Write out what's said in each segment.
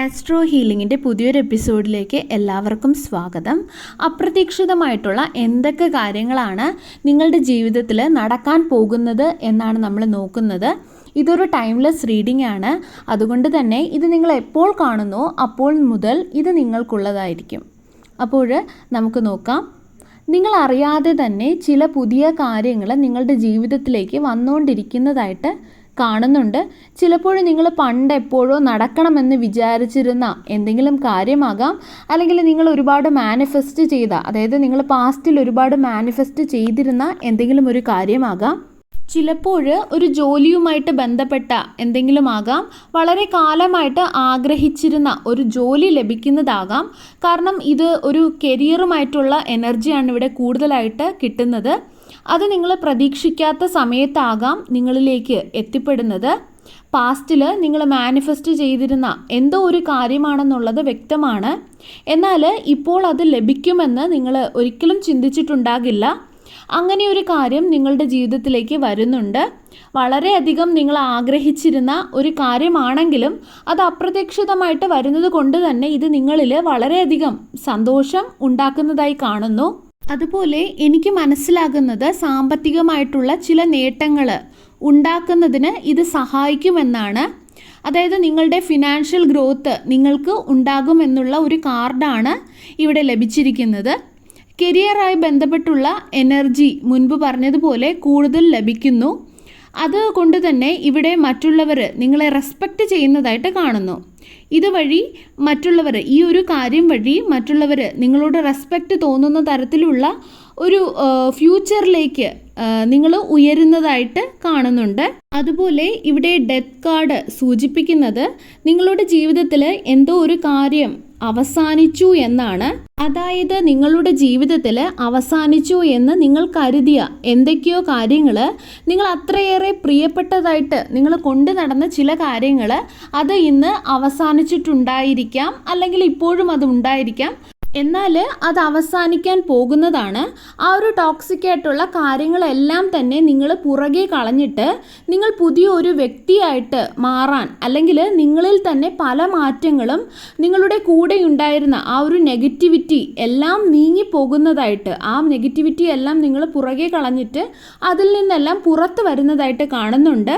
Astro ഹീലിങ്ങിൻ്റെ പുതിയൊരു എപ്പിസോഡിലേക്ക് എല്ലാവർക്കും സ്വാഗതം. അപ്രതീക്ഷിതമായിട്ടുള്ള എന്തൊക്കെ കാര്യങ്ങളാണ് നിങ്ങളുടെ ജീവിതത്തിൽ നടക്കാൻ പോകുന്നത് എന്നാണ് നമ്മൾ നോക്കുന്നത്. ഇതൊരു ടൈംലെസ് റീഡിംഗ് ആണ്. അതുകൊണ്ട് തന്നെ ഇത് നിങ്ങൾ എപ്പോൾ കാണുന്നോ അപ്പോൾ മുതൽ ഇത് നിങ്ങൾക്കുള്ളതായിരിക്കും. അപ്പോൾ നമുക്ക് നോക്കാം. നിങ്ങൾ അറിയാതെ തന്നെ ചില പുതിയ കാര്യങ്ങൾ നിങ്ങളുടെ ജീവിതത്തിലേക്ക് വന്നുകൊണ്ടിരിക്കുന്നതായിട്ട് കാണുന്നുണ്ട്. ചിലപ്പോൾ നിങ്ങൾ പണ്ട് എപ്പോഴോ നടക്കണമെന്ന് വിചാരിച്ചിരുന്ന എന്തെങ്കിലും കാര്യമാകാം, അല്ലെങ്കിൽ നിങ്ങൾ ഒരുപാട് മാനിഫെസ്റ്റ് ചെയ്ത, അതായത് നിങ്ങൾ പാസ്റ്റിൽ ഒരുപാട് മാനിഫെസ്റ്റ് ചെയ്തിരുന്ന എന്തെങ്കിലും ഒരു കാര്യമാകാം. ചിലപ്പോൾ ഒരു ജോലിയുമായിട്ട് ബന്ധപ്പെട്ട എന്തെങ്കിലും ആകാം. വളരെ കാലമായിട്ട് ആഗ്രഹിച്ചിരുന്ന ഒരു ജോലി ലഭിക്കുന്നതാകാം. കാരണം ഇത് ഒരു കരിയറുമായിട്ടുള്ള എനർജിയാണ് ഇവിടെ കൂടുതലായിട്ട് കിട്ടുന്നത്. അത് നിങ്ങൾ പ്രതീക്ഷിക്കാത്ത സമയത്താകാം നിങ്ങളിലേക്ക് എത്തിപ്പെടുന്നത്. പാസ്റ്റിൽ നിങ്ങൾ മാനിഫെസ്റ്റ് ചെയ്തിരുന്ന എന്തോ ഒരു കാര്യമാണെന്നുള്ളത് വ്യക്തമാണ്. എന്നാൽ ഇപ്പോൾ അത് ലഭിക്കുമെന്ന് നിങ്ങൾ ഒരിക്കലും ചിന്തിച്ചിട്ടുണ്ടാകില്ല. അങ്ങനെ ഒരു കാര്യം നിങ്ങളുടെ ജീവിതത്തിലേക്ക് വരുന്നുണ്ട്. വളരെയധികം നിങ്ങൾ ആഗ്രഹിച്ചിരുന്ന ഒരു കാര്യമാണെങ്കിലും അത് അപ്രതീക്ഷിതമായിട്ട് വരുന്നത് കൊണ്ട് തന്നെ ഇത് നിങ്ങളിൽ വളരെയധികം സന്തോഷം ഉണ്ടാക്കുന്നതായി കാണുന്നു. അതുപോലെ എനിക്ക് മനസ്സിലാകുന്നത് സാമ്പത്തികമായിട്ടുള്ള ചില നേട്ടങ്ങൾ ഉണ്ടാക്കുന്നതിന് ഇത് സഹായിക്കുമെന്നാണ്. അതായത് നിങ്ങളുടെ ഫിനാൻഷ്യൽ ഗ്രോത്ത് നിങ്ങൾക്ക് ഉണ്ടാകുമെന്നുള്ള ഒരു കാർഡാണ് ഇവിടെ ലഭിച്ചിരിക്കുന്നത്. കരിയറായി ബന്ധപ്പെട്ടുള്ള എനർജി മുൻപ് പറഞ്ഞതുപോലെ കൂടുതൽ ലഭിക്കുന്നു. അതുകൊണ്ട് തന്നെ ഇവിടെ മറ്റുള്ളവർ നിങ്ങളെ റെസ്പെക്റ്റ് ചെയ്യുന്നതായിട്ട് കാണുന്നു. ഇതുവഴി മറ്റുള്ളവർ, ഈ ഒരു കാര്യം വഴി മറ്റുള്ളവർ നിങ്ങളോട് റെസ്പെക്റ്റ് തോന്നുന്ന തരത്തിലുള്ള ഒരു ഫ്യൂച്ചറിലേക്ക് നിങ്ങൾ ഉയരുന്നതായിട്ട് കാണുന്നുണ്ട്. അതുപോലെ ഇവിടെ ഡെത്ത് കാർഡ് സൂചിപ്പിക്കുന്നത് നിങ്ങളുടെ ജീവിതത്തിൽ എന്തോ ഒരു കാര്യം അവസാനിച്ചു എന്നാണ്. അതായത് നിങ്ങളുടെ ജീവിതത്തിൽ അവസാനിച്ചു എന്ന് നിങ്ങൾ കരുതിയ എന്തൊക്കെയോ കാര്യങ്ങൾ, നിങ്ങൾ അത്രയേറെ പ്രിയപ്പെട്ടതായിട്ട് നിങ്ങൾ കൊണ്ടു നടന്ന ചില കാര്യങ്ങൾ അത് ഇന്ന് അവസാനിച്ചിട്ടുണ്ടായിരിക്കാം, അല്ലെങ്കിൽ ഇപ്പോഴും അത് ഉണ്ടായിരിക്കാം. എന്നാൽ അത് അവസാനിക്കാൻ പോകുന്നതാണ്. ആ ഒരു ടോക്സിക് ആയിട്ടുള്ള കാര്യങ്ങളെല്ലാം തന്നെ നിങ്ങൾ പുറകെ കളഞ്ഞിട്ട് നിങ്ങൾ പുതിയ ഒരു വ്യക്തിയായിട്ട് മാറാൻ, അല്ലെങ്കിൽ നിങ്ങളിൽ തന്നെ പല മാറ്റങ്ങളും, നിങ്ങളുടെ കൂടെ ഉണ്ടായിരുന്ന ആ ഒരു നെഗറ്റിവിറ്റി എല്ലാം നീങ്ങിപ്പോകുന്നതായിട്ട്, ആ നെഗറ്റിവിറ്റി എല്ലാം നിങ്ങൾ പുറകെ കളഞ്ഞിട്ട് അതിൽ നിന്നെല്ലാം പുറത്ത് വരുന്നതായിട്ട് കാണുന്നുണ്ട്.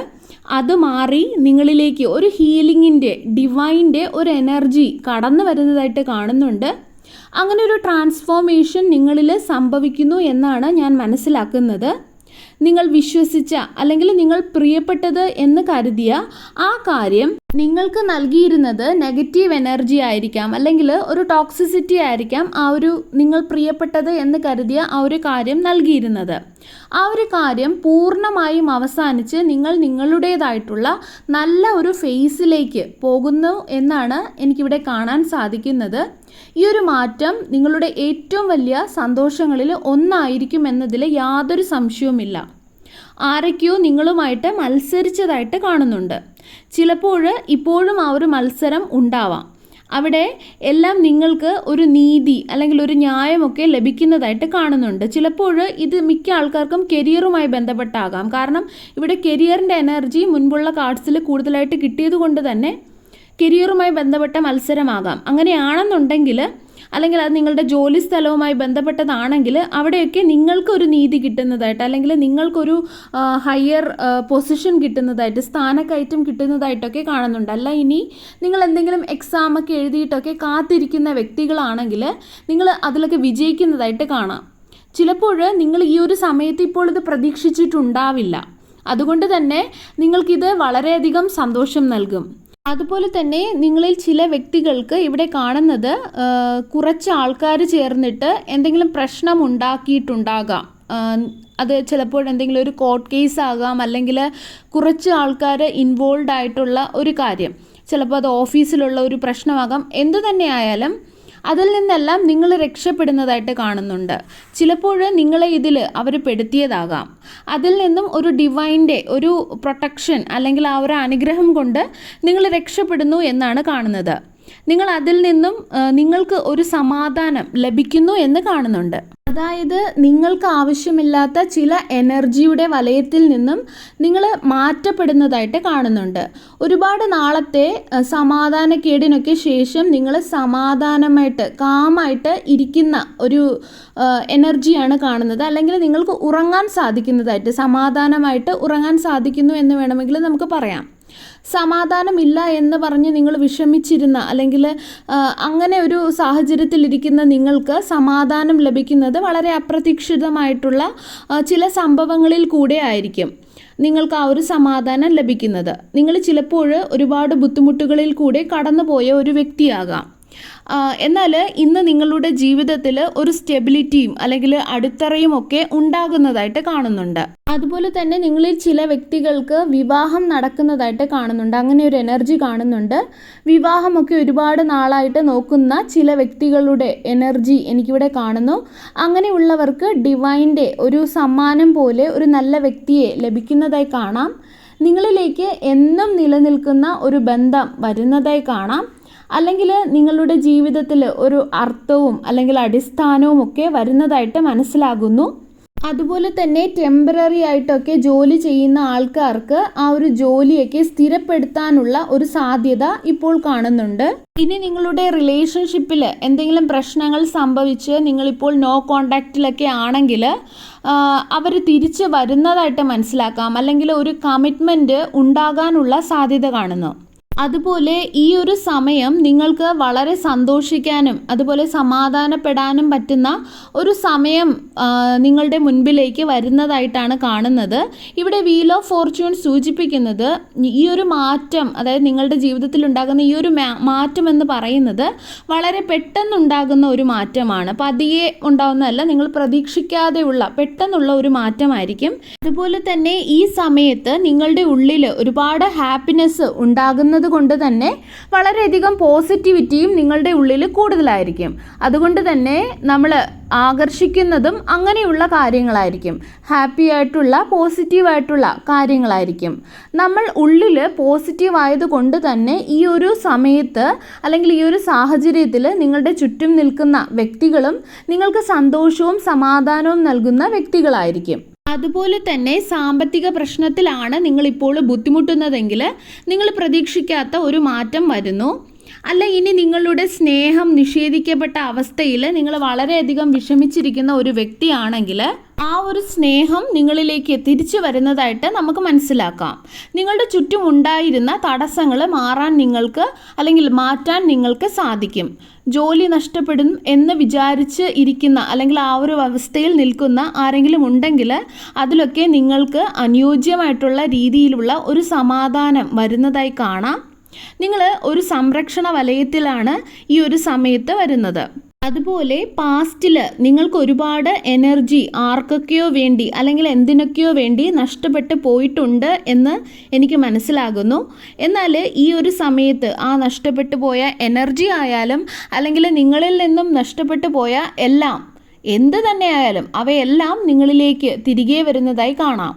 അത് മാറി നിങ്ങളിലേക്ക് ഒരു ഹീലിങ്ങിൻ്റെ, ഡിവൈൻ്റെ ഒരു എനർജി കടന്നു വരുന്നതായിട്ട് കാണുന്നുണ്ട്. അങ്ങനെ ഒരു ട്രാൻസ്ഫോർമേഷൻ നിങ്ങളിൽ സംഭവിക്കുന്നു എന്നാണ് ഞാൻ മനസ്സിലാക്കുന്നത്. നിങ്ങൾ വിശ്വസിച്ച, അല്ലെങ്കിൽ നിങ്ങൾ പ്രിയപ്പെട്ടത് എന്ന് കരുതിയ ആ കാര്യം നിങ്ങൾക്ക് നൽകിയിരുന്നത് നെഗറ്റീവ് എനർജി ആയിരിക്കാം, അല്ലെങ്കിൽ ഒരു ടോക്സിസിറ്റി ആയിരിക്കാം. ആ ഒരു നിങ്ങൾ പ്രിയപ്പെട്ടത് എന്ന് കരുതിയ ആ ഒരു കാര്യം നൽകിയിരുന്നത്, ആ ഒരു കാര്യം പൂർണ്ണമായും അവസാനിച്ച് നിങ്ങൾ നിങ്ങളുടേതായിട്ടുള്ള നല്ല ഒരു ഫേസിലേക്ക് പോകുന്നു എന്നാണ് എനിക്കിവിടെ കാണാൻ സാധിക്കുന്നത്. ഈ ഒരു മാറ്റം നിങ്ങളുടെ ഏറ്റവും വലിയ സന്തോഷങ്ങളിൽ ഒന്നായിരിക്കും എന്നതിൽ യാതൊരു സംശയവുമില്ല. ആരൊക്കെയോ നിങ്ങളുമായിട്ട് മത്സരിച്ചതായിട്ട് കാണുന്നുണ്ട്. ചിലപ്പോൾ ഇപ്പോഴും ആ ഒരു മത്സരം ഉണ്ടാവാം. അവിടെ എല്ലാം നിങ്ങൾക്ക് ഒരു നീതി അല്ലെങ്കിൽ ഒരു ന്യായമൊക്കെ ലഭിക്കുന്നതായിട്ട് കാണുന്നുണ്ട്. ചിലപ്പോൾ ഇത് മിക്ക ആൾക്കാർക്കും കരിയറുമായി ബന്ധപ്പെട്ടാകാം. കാരണം ഇവിടെ കരിയറിൻ്റെ എനർജി മുൻപുള്ള കാർഡ്സിൽ കൂടുതലായിട്ട് കിട്ടിയത് കൊണ്ട് തന്നെ കരിയറുമായി ബന്ധപ്പെട്ട മത്സരമാകാം. അങ്ങനെയാണെന്നുണ്ടെങ്കിൽ, അല്ലെങ്കിൽ അത് നിങ്ങളുടെ ജോലി സ്ഥലവുമായി ബന്ധപ്പെട്ടതാണെങ്കിൽ അവിടെയൊക്കെ നിങ്ങൾക്കൊരു നീതി കിട്ടുന്നതായിട്ട്, അല്ലെങ്കിൽ നിങ്ങൾക്കൊരു ഹയർ പൊസിഷൻ കിട്ടുന്നതായിട്ട്, സ്ഥാനക്കയറ്റം കിട്ടുന്നതായിട്ടൊക്കെ കാണുന്നുണ്ട്. അല്ല ഇനി നിങ്ങൾ എന്തെങ്കിലും എക്സാമൊക്കെ എഴുതിയിട്ടൊക്കെ കാത്തിരിക്കുന്ന വ്യക്തികളാണെങ്കിൽ നിങ്ങൾ അതിലൊക്കെ വിജയിക്കുന്നതായിട്ട് കാണാം. ചിലപ്പോൾ നിങ്ങൾ ഈ ഒരു സമയത്ത് ഇപ്പോൾ ഇത് പ്രതീക്ഷിച്ചിട്ടുണ്ടാവില്ല. അതുകൊണ്ട് തന്നെ നിങ്ങൾക്കിത് വളരെയധികം സന്തോഷം നൽകും. അതുപോലെ തന്നെ നിങ്ങളിൽ ചില വ്യക്തികൾക്ക് ഇവിടെ കാണുന്നത് കുറച്ച് ആൾക്കാർ ചേർന്നിട്ട് എന്തെങ്കിലും പ്രശ്നം ഉണ്ടാക്കിയിട്ടുണ്ടാകാം. അത് ചിലപ്പോൾ എന്തെങ്കിലും ഒരു കോർട്ട് കേസ് ആകാം, അല്ലെങ്കിൽ കുറച്ച് ആൾക്കാർ ഇൻവോൾവ് ആയിട്ടുള്ള ഒരു കാര്യം, ചിലപ്പോൾ അത് ഓഫീസിലുള്ള ഒരു പ്രശ്നമാകാം. എന്തു തന്നെ ആയാലും അതിൽ നിന്നെല്ലാം നിങ്ങൾ രക്ഷപ്പെടുന്നതായിട്ട് കാണുന്നുണ്ട്. ചിലപ്പോൾ നിങ്ങളെ ഇതിൽ അവർ പെടുത്തിയതാകാം. അതിൽ നിന്നും ഒരു ഡിവൈൻ്റെ ഒരു പ്രൊട്ടക്ഷൻ, അല്ലെങ്കിൽ ആ ഒരു അനുഗ്രഹം കൊണ്ട് നിങ്ങൾ രക്ഷപ്പെടുന്നു എന്നാണ് കാണുന്നത്. നിങ്ങൾ അതിൽ നിന്നും നിങ്ങൾക്ക് ഒരു സമാധാനം ലഭിക്കുന്നു എന്ന് കാണുന്നുണ്ട്. അതായത് നിങ്ങൾക്ക് ആവശ്യമില്ലാത്ത ചില എനർജിയുടെ വലയത്തിൽ നിന്നും നിങ്ങൾ മാറ്റപ്പെടുന്നതായിട്ട് കാണുന്നുണ്ട്. ഒരുപാട് നാളത്തെ സമാധാനക്കേടിനൊക്കെ ശേഷം നിങ്ങൾ സമാധാനമായിട്ട് കാമായിട്ട് ഇരിക്കുന്ന ഒരു എനർജിയാണ് കാണുന്നത്. അല്ലെങ്കിൽ നിങ്ങൾക്ക് ഉറങ്ങാൻ സാധിക്കുന്നതായിട്ട്, സമാധാനമായിട്ട് ഉറങ്ങാൻ സാധിക്കുന്നു എന്ന് വേണമെങ്കിൽ നമുക്ക് പറയാം. സമാധാനമില്ല എന്ന് പറഞ്ഞ് നിങ്ങൾ വിഷമിച്ചിരുന്ന അല്ലെങ്കിൽ അങ്ങനെ ഒരു സാഹചര്യത്തിലിരിക്കുന്ന നിങ്ങൾക്ക് സമാധാനം ലഭിക്കുന്നത് വളരെ അപ്രതീക്ഷിതമായിട്ടുള്ള ചില സംഭവങ്ങളിൽ കൂടെ ആയിരിക്കും നിങ്ങൾക്ക് ആ ഒരു സമാധാനം ലഭിക്കുന്നത്. നിങ്ങൾ ചിലപ്പോൾ ഒരുപാട് ബുദ്ധിമുട്ടുകളിൽ കൂടെ കടന്നുപോയ ഒരു വ്യക്തിയാകാം. എന്നാൽ ഇന്ന് നിങ്ങളുടെ ജീവിതത്തിൽ ഒരു സ്റ്റെബിലിറ്റിയും അല്ലെങ്കിൽ അടിത്തറയും ഒക്കെ ഉണ്ടാകുന്നതായിട്ട് കാണുന്നുണ്ട്. അതുപോലെ തന്നെ നിങ്ങളിൽ ചില വ്യക്തികൾക്ക് വിവാഹം നടക്കുന്നതായിട്ട് കാണുന്നുണ്ട്. അങ്ങനെ ഒരു എനർജി കാണുന്നുണ്ട്. വിവാഹമൊക്കെ ഒരുപാട് നാളായിട്ട് നോക്കുന്ന ചില വ്യക്തികളുടെ എനർജി എനിക്കിവിടെ കാണുന്നു. അങ്ങനെയുള്ളവർക്ക് ഡിവൈൻ്റെ ഒരു സമ്മാനം പോലെ ഒരു നല്ല വ്യക്തിയെ ലഭിക്കുന്നതായി കാണാം. നിങ്ങളിലേക്ക് എന്നും നിലനിൽക്കുന്ന ഒരു ബന്ധം വരുന്നതായി കാണാം. അല്ലെങ്കിൽ നിങ്ങളുടെ ജീവിതത്തിൽ ഒരു അർത്ഥവും അല്ലെങ്കിൽ അടിസ്ഥാനവും ഒക്കെ വരുന്നതായിട്ട് മനസ്സിലാകുന്നു. അതുപോലെ തന്നെ ടെമ്പററി ആയിട്ടൊക്കെ ജോലി ചെയ്യുന്ന ആൾക്കാർക്ക് ആ ഒരു ജോലിയൊക്കെ സ്ഥിരപ്പെടുത്താനുള്ള ഒരു സാധ്യത ഇപ്പോൾ കാണുന്നുണ്ട്. ഇനി നിങ്ങളുടെ റിലേഷൻഷിപ്പിൽ എന്തെങ്കിലും പ്രശ്നങ്ങൾ സംഭവിച്ച് നിങ്ങളിപ്പോൾ നോ കോണ്ടാക്റ്റിലൊക്കെ ആണെങ്കിൽ അവർ തിരിച്ച് വരുന്നതായിട്ട് മനസ്സിലാക്കാം. അല്ലെങ്കിൽ ഒരു കമ്മിറ്റ്മെൻറ്റ് ഉണ്ടാകാനുള്ള സാധ്യത കാണുന്നു. അതുപോലെ ഈ ഒരു സമയം നിങ്ങൾക്ക് വളരെ സന്തോഷിക്കാനും അതുപോലെ സമാധാനപ്പെടാനും പറ്റുന്ന ഒരു സമയം നിങ്ങളുടെ മുൻപിലേക്ക് വരുന്നതായിട്ടാണ് കാണുന്നത്. ഇവിടെ വീൽ ഓഫ് ഫോർച്യൂൺ സൂചിപ്പിക്കുന്നത് ഈ ഒരു മാറ്റം, അതായത് നിങ്ങളുടെ ജീവിതത്തിൽ ഉണ്ടാകുന്ന ഈ ഒരു മാറ്റം എന്ന് പറയുന്നത് വളരെ പെട്ടെന്നുണ്ടാകുന്ന ഒരു മാറ്റമാണ്. പതിയെ ഉണ്ടാകുന്നതല്ല, നിങ്ങൾ പ്രതീക്ഷിക്കാതെയുള്ള പെട്ടെന്നുള്ള ഒരു മാറ്റമായിരിക്കും. അതുപോലെ തന്നെ ഈ സമയത്ത് നിങ്ങളുടെ ഉള്ളിൽ ഒരുപാട് ഹാപ്പിനെസ് ഉണ്ടാകുന്നത് കൊണ്ട് തന്നെ വളരെയധികം പോസിറ്റിവിറ്റിയും നിങ്ങളുടെ ഉള്ളിൽ കൂടുതലായിരിക്കും. അതുകൊണ്ട് തന്നെ നമ്മൾ ആകർഷിക്കുന്നതും അങ്ങനെയുള്ള കാര്യങ്ങളായിരിക്കും. ഹാപ്പി ആയിട്ടുള്ള പോസിറ്റീവായിട്ടുള്ള കാര്യങ്ങളായിരിക്കും. നമ്മൾ ഉള്ളിൽ പോസിറ്റീവ് ആയതുകൊണ്ട് തന്നെ ഈ ഒരു സമയത്ത് അല്ലെങ്കിൽ ഈ ഒരു സാഹചര്യത്തിൽ നിങ്ങളുടെ ചുറ്റും നിൽക്കുന്ന വ്യക്തികളും നിങ്ങൾക്ക് സന്തോഷവും സമാധാനവും നൽകുന്ന വ്യക്തികളായിരിക്കും. അതുപോലെ തന്നെ സാമ്പത്തിക പ്രശ്നത്തിലാണ് നിങ്ങളിപ്പോൾ ബുദ്ധിമുട്ടുന്നതെങ്കിൽ നിങ്ങൾ പ്രതീക്ഷിക്കാത്ത ഒരു മാറ്റം വരുന്നു. അല്ല, ഇനി നിങ്ങളുടെ സ്നേഹം നിഷേധിക്കപ്പെട്ട അവസ്ഥയിൽ നിങ്ങൾ വളരെയധികം വിഷമിച്ചിരിക്കുന്ന ഒരു വ്യക്തിയാണെങ്കിൽ ആ ഒരു സ്നേഹം നിങ്ങളിലേക്ക് തിരിച്ചു വരുന്നതായിട്ട് നമുക്ക് മനസ്സിലാക്കാം. നിങ്ങളുടെ ചുറ്റും ഉണ്ടായിരുന്ന തടസ്സങ്ങൾ മാറാൻ നിങ്ങൾക്ക് അല്ലെങ്കിൽ മാറ്റാൻ നിങ്ങൾക്ക് സാധിക്കും. ജോലി നഷ്ടപ്പെടും എന്ന് വിചാരിച്ച് ഇരിക്കുന്ന അല്ലെങ്കിൽ ആ ഒരു അവസ്ഥയിൽ നിൽക്കുന്ന ആരെങ്കിലും ഉണ്ടെങ്കിൽ അതിലൊക്കെ നിങ്ങൾക്ക് അനുയോജ്യമായിട്ടുള്ള രീതിയിലുള്ള ഒരു സമാധാനം വരുന്നതായി കാണാം. നിങ്ങൾ ഒരു സംരക്ഷണ വലയത്തിലാണ് ഈ ഒരു സമയത്ത് വരുന്നത്. അതുപോലെ പാസ്റ്റിൽ നിങ്ങൾക്ക് ഒരുപാട് എനർജി ആർക്കൊക്കെയോ വേണ്ടി അല്ലെങ്കിൽ എന്തിനൊക്കെയോ വേണ്ടി നഷ്ടപ്പെട്ടു പോയിട്ടുണ്ട് എന്ന് എനിക്ക് മനസ്സിലാകുന്നു. എന്നാൽ ഈ ഒരു സമയത്ത് ആ നഷ്ടപ്പെട്ടു പോയ എനർജി ആയാലും അല്ലെങ്കിൽ നിങ്ങളിൽ നിന്നും നഷ്ടപ്പെട്ടു പോയ എല്ലാം എന്ത് തന്നെയായാലും അവയെല്ലാം നിങ്ങളിലേക്ക് തിരികെ വരുന്നതായി കാണാം.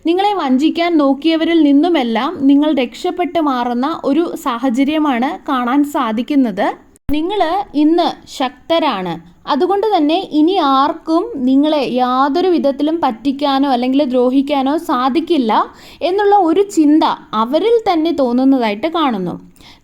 നിങ്ങളെ വഞ്ചിക്കാൻ നോക്കിയവരിൽ നിന്നുമെല്ലാം നിങ്ങൾ രക്ഷപ്പെട്ട് മാറുന്ന ഒരു സാഹചര്യമാണ് കാണാൻ സാധിക്കുന്നത്. നിങ്ങൾ ഇന്ന് ശക്തരാണ്. അതുകൊണ്ട് തന്നെ ഇനി ആർക്കും നിങ്ങളെ യാതൊരു വിധത്തിലും പറ്റിക്കാനോ അല്ലെങ്കിൽ ദ്രോഹിക്കാനോ സാധിക്കില്ല എന്നുള്ള ഒരു ചിന്ത അവരിൽ തന്നെ തോന്നുന്നതായിട്ട് കാണുന്നു.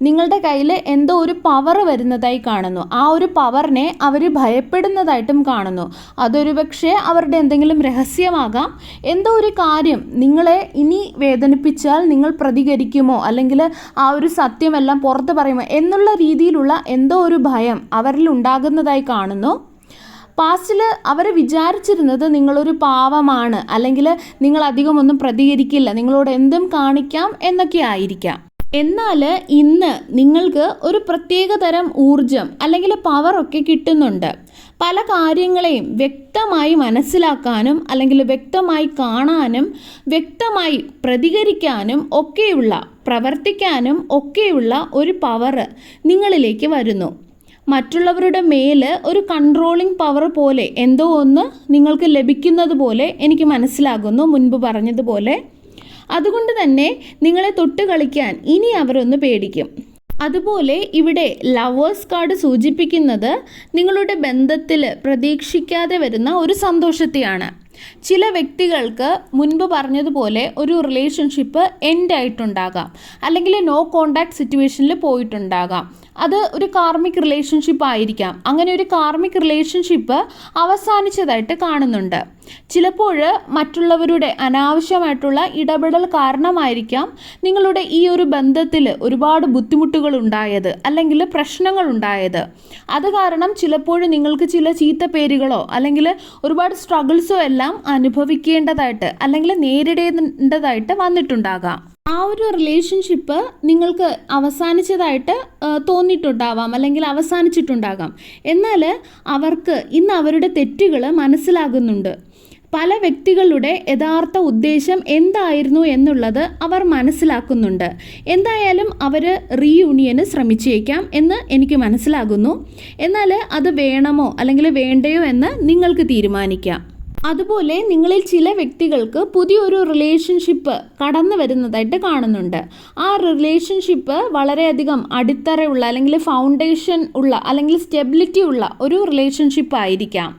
നിങ്ങളുടെ കയ്യിൽ എന്തോ ഒരു പവർ വരുന്നതായി കാണുന്നു. ആ ഒരു പവറിനെ അവർ ഭയപ്പെടുന്നതായിട്ടും കാണുന്നു. അതൊരു പക്ഷേ അവരുടെ എന്തെങ്കിലും രഹസ്യമാകാം. എന്തോ ഒരു കാര്യം നിങ്ങളെ ഇനി വേദനിപ്പിച്ചാൽ നിങ്ങൾ പ്രതികരിക്കുമോ അല്ലെങ്കിൽ ആ ഒരു സത്യമെല്ലാം പുറത്ത് പറയുമോ എന്നുള്ള രീതിയിലുള്ള എന്തോ ഒരു ഭയം അവരിൽ ഉണ്ടാകുന്നതായി കാണുന്നു. പാസ്റ്റിൽ അവർ വിചാരിച്ചിരുന്നത് നിങ്ങളൊരു പാവമാണ് അല്ലെങ്കിൽ നിങ്ങൾ അധികം ഒന്നും പ്രതികരിക്കില്ല, നിങ്ങളോട് എന്തും കാണിക്കാം എന്നൊക്കെ ആയിരിക്കാം. എന്നാൽ ഇന്ന് നിങ്ങൾക്ക് ഒരു പ്രത്യേക തരം ഊർജം അല്ലെങ്കിൽ പവറൊക്കെ കിട്ടുന്നുണ്ട്. പല കാര്യങ്ങളെയും വ്യക്തമായി മനസ്സിലാക്കാനും അല്ലെങ്കിൽ വ്യക്തമായി കാണാനും വ്യക്തമായി പ്രതികരിക്കാനും ഒക്കെയുള്ള പ്രവർത്തിക്കാനും ഒക്കെയുള്ള ഒരു പവർ നിങ്ങളിലേക്ക് വരുന്നു. മറ്റുള്ളവരുടെ മേൽ ഒരു കൺട്രോളിംഗ് പവർ പോലെ എന്തോ ഒന്ന് നിങ്ങൾക്ക് ലഭിക്കുന്നത് പോലെ എനിക്ക് മനസ്സിലാകുന്നു, മുൻപ് പറഞ്ഞതുപോലെ. അതുകൊണ്ട് തന്നെ നിങ്ങളെ തൊട്ട് കളിക്കാൻ ഇനി അവരൊന്ന് പേടിക്കും. അതുപോലെ ഇവിടെ ലവേഴ്സ് കാർഡ് സൂചിപ്പിക്കുന്നത് നിങ്ങളുടെ ബന്ധത്തിൽ പ്രതീക്ഷിക്കാതെ വരുന്ന ഒരു സന്തോഷത്തെയാണ്. ചില വ്യക്തികൾക്ക് മുൻപ് പറഞ്ഞതുപോലെ ഒരു റിലേഷൻഷിപ്പ് എൻഡ് ആയിട്ടുണ്ടാകാം, അല്ലെങ്കിൽ നോ കോണ്ടാക്ട് സിറ്റുവേഷനിൽ പോയിട്ടുണ്ടാകാം. അത് ഒരു കാർമിക് റിലേഷൻഷിപ്പ് ആയിരിക്കാം. അങ്ങനെ ഒരു കാർമിക് റിലേഷൻഷിപ്പ് അവസാനിച്ചതായിട്ട് കാണുന്നുണ്ട്. ചിലപ്പോൾ മറ്റുള്ളവരുടെ അനാവശ്യമായിട്ടുള്ള ഇടപെടൽ കാരണമായിരിക്കാം നിങ്ങളുടെ ഈ ഒരു ബന്ധത്തിൽ ഒരുപാട് ബുദ്ധിമുട്ടുകൾ ഉണ്ടായത്, അല്ലെങ്കിൽ പ്രശ്നങ്ങൾ ഉണ്ടായത്. അത് കാരണം ചിലപ്പോൾ നിങ്ങൾക്ക് ചില ചീത്ത പേരുകളോ അല്ലെങ്കിൽ ഒരുപാട് സ്ട്രഗിൾസോ എല്ലാം അനുഭവിക്കേണ്ടതായിട്ട് അല്ലെങ്കിൽ നേരിടേണ്ടതായിട്ട് വന്നിട്ടുണ്ടാകാം. ആ ഒരു റിലേഷൻഷിപ്പ് നിങ്ങൾക്ക് അവസാനിച്ചതായിട്ട് തോന്നിയിട്ടുണ്ടാവാം, അല്ലെങ്കിൽ അവസാനിച്ചിട്ടുണ്ടാകാം. എന്നാൽ അവർക്ക് ഇന്ന് അവരുടെ തെറ്റുകൾ മനസ്സിലാകുന്നുണ്ട്. പല വ്യക്തികളുടെ യഥാർത്ഥ ഉദ്ദേശം എന്തായിരുന്നു എന്നുള്ളത് അവർ മനസ്സിലാക്കുന്നുണ്ട്. എന്തായാലും അവർ റീയൂണിയന് ശ്രമിച്ചേക്കാം എന്ന് എനിക്ക് മനസ്സിലാകുന്നു. എന്നാൽ അത് വേണമോ അല്ലെങ്കിൽ വേണ്ടയോ എന്ന് നിങ്ങൾക്ക് തീരുമാനിക്കാം. അതുപോലെ നിങ്ങളിൽ ചില വ്യക്തികൾക്ക് പുതിയൊരു റിലേഷൻഷിപ്പ് കടന്നു വരുന്നതായിട്ട് കാണുന്നുണ്ട്. ആ റിലേഷൻഷിപ്പ് വളരെയധികം അടിത്തറയുള്ള അല്ലെങ്കിൽ ഫൗണ്ടേഷൻ ഉള്ള അല്ലെങ്കിൽ സ്റ്റെബിലിറ്റി ഉള്ള ഒരു റിലേഷൻഷിപ്പ് ആയിരിക്കാം.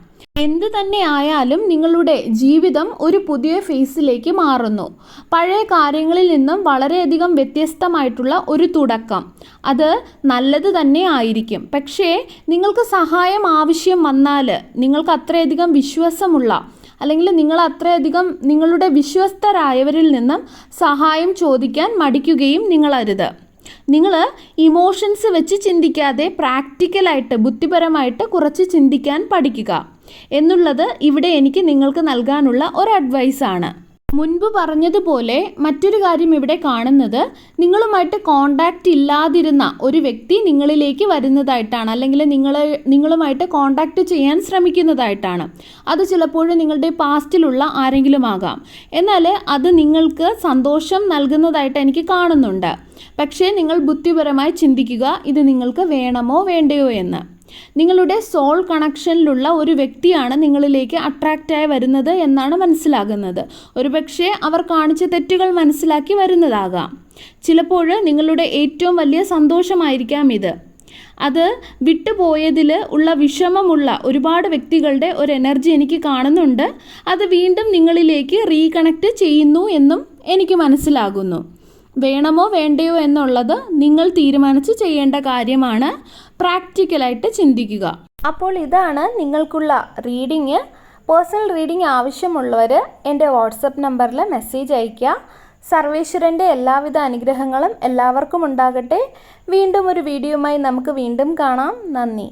എന്തു തന്നെ ആയാലും നിങ്ങളുടെ ജീവിതം ഒരു പുതിയ ഫേസിലേക്ക് മാറുന്നു. പഴയ കാര്യങ്ങളിൽ നിന്നും വളരെയധികം വ്യത്യസ്തമായിട്ടുള്ള ഒരു തുടക്കം. അത് നല്ലത് തന്നെ ആയിരിക്കും. പക്ഷേ നിങ്ങൾക്ക് സഹായം ആവശ്യം വന്നാൽ നിങ്ങൾക്ക് അത്രയധികം വിശ്വാസമുള്ള അല്ലെങ്കിൽ നിങ്ങൾ അത്രയധികം നിങ്ങളുടെ വിശ്വസ്തരായവരിൽ നിന്നും സഹായം ചോദിക്കാൻ മടിക്കുകയും നിങ്ങളരുത്. നിങ്ങൾ ഇമോഷൻസ് വെച്ച് ചിന്തിക്കാതെ പ്രാക്ടിക്കലായിട്ട് ബുദ്ധിപരമായിട്ട് കുറച്ച് ചിന്തിക്കാൻ പഠിക്കുക എന്നുള്ളത് ഇവിടെ എനിക്ക് നിങ്ങൾക്ക് നൽകാനുള്ള ഒരു അഡ്വൈസാണ്. മുൻപ് പറഞ്ഞതുപോലെ മറ്റൊരു കാര്യം ഇവിടെ കാണുന്നത് നിങ്ങളുമായിട്ട് കോണ്ടാക്റ്റ് ഇല്ലാതിരുന്ന ഒരു വ്യക്തി നിങ്ങളിലേക്ക് വരുന്നതായിട്ടാണ്, അല്ലെങ്കിൽ നിങ്ങളുമായിട്ട് കോണ്ടാക്റ്റ് ചെയ്യാൻ ശ്രമിക്കുന്നതായിട്ടാണ്. അത് ചിലപ്പോൾ നിങ്ങളുടെ പാസ്റ്റിലുള്ള ആരെങ്കിലും ആകാം. എന്നാൽ അത് നിങ്ങൾക്ക് സന്തോഷം നൽകുന്നതായിട്ട് എനിക്ക് കാണുന്നുണ്ട്. പക്ഷേ നിങ്ങൾ ബുദ്ധിപരമായി ചിന്തിക്കുക, ഇത് നിങ്ങൾക്ക് വേണമോ വേണ്ടയോ എന്ന്. നിങ്ങളുടെ സോൾ കണക്ഷനിലുള്ള ഒരു വ്യക്തിയാണ് നിങ്ങളിലേക്ക് അട്രാക്റ്റായി വരുന്നത് എന്നാണ് മനസ്സിലാകുന്നത്. ഒരുപക്ഷെ അവർ കാണിച്ച തെറ്റുകൾ മനസ്സിലാക്കി വരുന്നതാകാം. ചിലപ്പോൾ നിങ്ങളുടെ ഏറ്റവും വലിയ സന്തോഷമായിരിക്കാം ഇത്. അത് വിട്ടുപോയതിൽ ഉള്ള വിഷമമുള്ള ഒരുപാട് വ്യക്തികളുടെ ഒരു എനർജി എനിക്ക് കാണുന്നുണ്ട്. അത് വീണ്ടും നിങ്ങളിലേക്ക് റീകണക്റ്റ് ചെയ്യുന്നു എന്നും എനിക്ക് മനസ്സിലാകുന്നു. വേണമോ വേണ്ടയോ എന്നുള്ളത് നിങ്ങൾ തീരുമാനിച്ച് ചെയ്യേണ്ട കാര്യമാണ്. പ്രാക്ടിക്കലായിട്ട് ചിന്തിക്കുക. അപ്പോൾ ഇതാണ് നിങ്ങൾക്കുള്ള റീഡിങ്. പേഴ്സണൽ റീഡിങ് ആവശ്യമുള്ളവർ എൻ്റെ വാട്സപ്പ് നമ്പറിൽ മെസ്സേജ് അയയ്ക്കുക. സർവേശ്വരൻ്റെ എല്ലാവിധ അനുഗ്രഹങ്ങളും എല്ലാവർക്കും ഉണ്ടാകട്ടെ. വീണ്ടും ഒരു വീഡിയോയുമായി നമുക്ക് വീണ്ടും കാണാം. നന്ദി.